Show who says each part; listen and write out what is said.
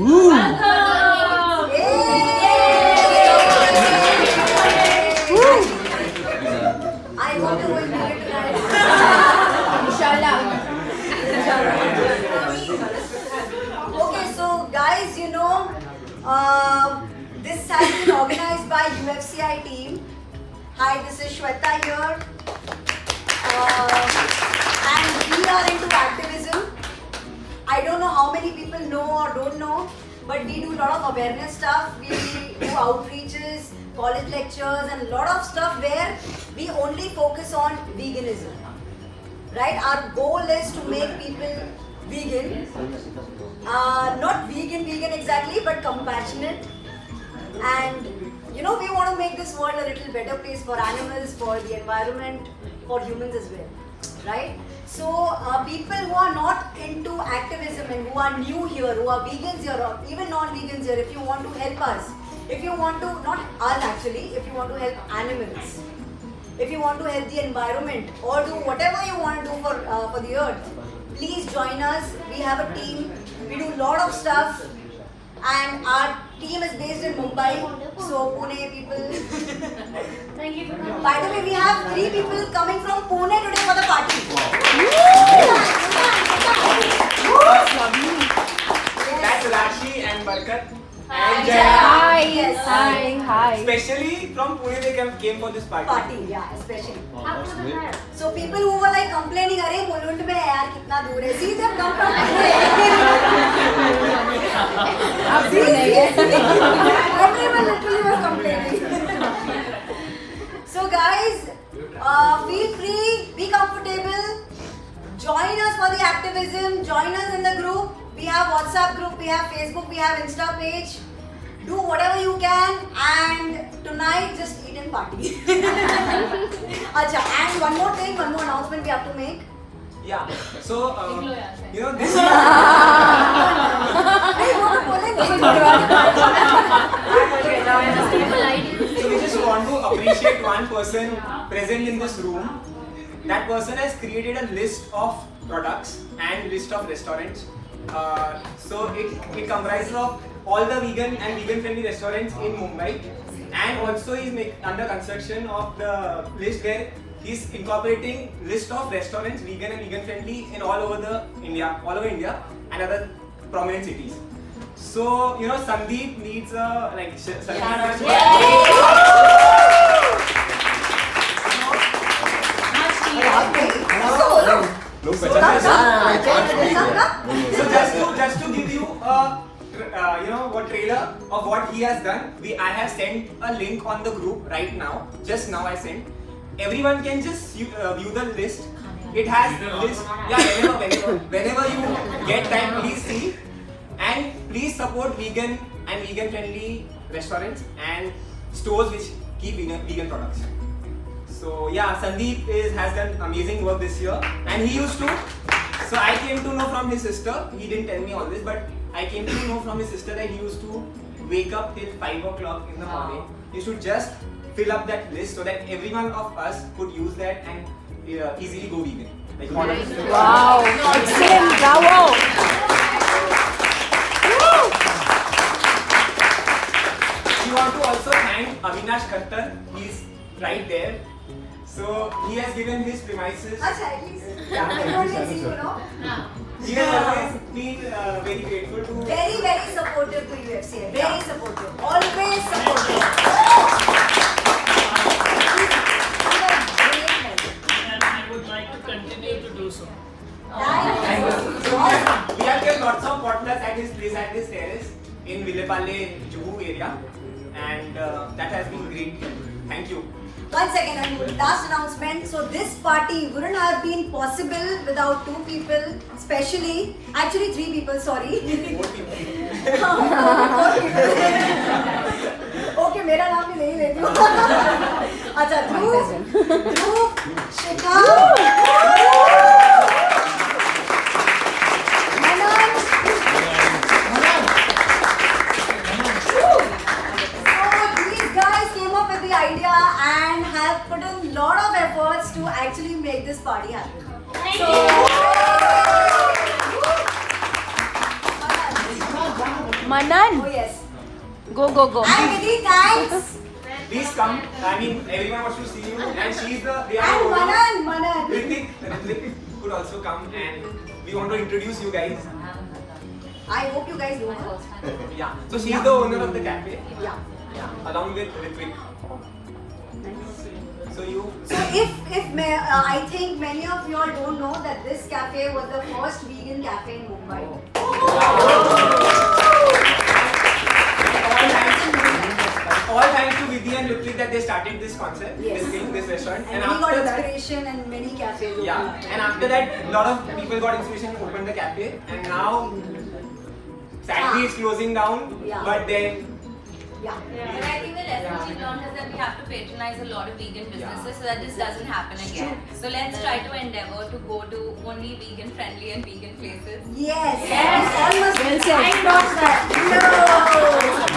Speaker 1: I hope you will make it tonight.
Speaker 2: Inshallah.
Speaker 1: Okay, so guys, this has been organized by UFCI team. Hi, this is Shweta here. And we are into activism. I don't know how many people know or don't know, but we do a lot of awareness stuff. We do outreaches, college lectures, and a lot of stuff where we only focus on veganism. Right? Our goal is to make people vegan. Not vegan exactly, but compassionate. And we want to make this world a little better place for animals, for the environment, for humans as well. Right? So people who are not into activism and who are new here, who are vegans here or even non-vegans here, if you want to help us, if you want to, not us actually, if you want to help animals, if you want to help the environment or do whatever you want to do for the earth, please join us. We have a team, we do a lot of stuff, and our team is based in Mumbai, so Pune people.
Speaker 2: Thank you.
Speaker 1: By the way, we have 3 people coming from Pune today for the party.
Speaker 3: That's Rashi and Barkat.
Speaker 2: Hi.
Speaker 3: And Jaya.
Speaker 2: Hi.
Speaker 1: Yes.
Speaker 2: Hi.
Speaker 3: Especially from Pune they came for this party.
Speaker 1: Party, yeah, especially. So people who were like complaining, "Arey Mulund mein hai yaar, kitna dur hai?" See, they've come from
Speaker 2: आप भी नहीं गए?
Speaker 1: Everyone literally was complaining. So guys, feel free, be comfortable, join us for the activism, join us in the group. We have WhatsApp group, we have Facebook, we have Insta page. Do whatever you can, and tonight just eat and party. Acha, and one more announcement we have to make.
Speaker 3: Yeah. So this.
Speaker 1: Hey, वो तो बोलेंगे।
Speaker 3: So we just want to appreciate one person present in this room. That person has created a list of products and list of restaurants. So it comprises of all the vegan and vegan friendly restaurants in Mumbai, and also is under construction of the list where he's incorporating list of restaurants vegan and vegan friendly in all over India and other prominent cities. So Sandeep needs a So just to give you a trailer of what he has done, I have sent a link on the group right now. Just now I sent. Everyone can just view the list. It has list. Yeah, whenever you get time, please see, and please support vegan and vegan friendly restaurants and stores which keep vegan products. So yeah, Sandeep has done amazing work this year, and he used to. So I came to know from his sister. He didn't tell me all this, but I came to know from his sister that he used to wake up till 5 o'clock in the morning. He should just fill up that list so that every one of us could use that and easily go vegan. Like all of us.
Speaker 2: Wow. Excellent. Bravo.
Speaker 3: We want to also thank Avinash Khattar. He's right there. So he has given his premises.
Speaker 1: Acha, at least everyone can see,
Speaker 3: He has always been very grateful to.
Speaker 1: Very, very supportive to UFCI. Very supportive. Always supportive.
Speaker 4: And I would like to continue to do so.
Speaker 3: Thank you. We have kept lots of potlucks at his place at this terrace in Villepalli, Juhu area, and that has been great. Thank you.
Speaker 1: One second, and last announcement. So this party wouldn't have been possible without 2 people, actually 3 people, sorry.
Speaker 3: 4 people.
Speaker 1: 4 people. Okay, मेरा नाम भी नहीं लेती हूँ. अच्छा, Dhruv, Shikha, Manan. So these guys came up with the idea and have put in a lot of efforts to actually make this party happen.
Speaker 2: Thank
Speaker 1: So,
Speaker 2: you. Manan,
Speaker 1: Oh yes.
Speaker 2: go, go, go.
Speaker 1: And Vidhi, thanks.
Speaker 3: Please come. I mean, everyone wants to see you, and she's the. They are
Speaker 1: And
Speaker 3: the owner.
Speaker 1: Manan.
Speaker 3: Ritik could also come, and we want to introduce you guys.
Speaker 1: I hope you guys know her.
Speaker 3: Yeah. So she's the owner of the cafe.
Speaker 1: Yeah.
Speaker 3: Yeah. Along with Ritvik. So you.
Speaker 1: So I think many of you all don't know that this cafe was the first vegan cafe in Mumbai.
Speaker 3: All thanks to Vidhi and Ritvik that they started this concept,
Speaker 1: Yes.
Speaker 3: this thing, this restaurant.
Speaker 1: And we got inspiration and many cafes opened.
Speaker 3: Yeah, and after that, a lot of people got inspiration, opened the cafe, and now sadly it's closing down.
Speaker 1: Yeah.
Speaker 3: But then,
Speaker 1: Yeah.
Speaker 5: But I think the lesson we've learned is that we have to patronize a lot of vegan businesses so that this doesn't happen again. So let's try to endeavor to go to only vegan friendly and vegan places.
Speaker 1: Yes.
Speaker 5: Yes.
Speaker 1: Almost
Speaker 2: Well said.
Speaker 1: I endorse that. No.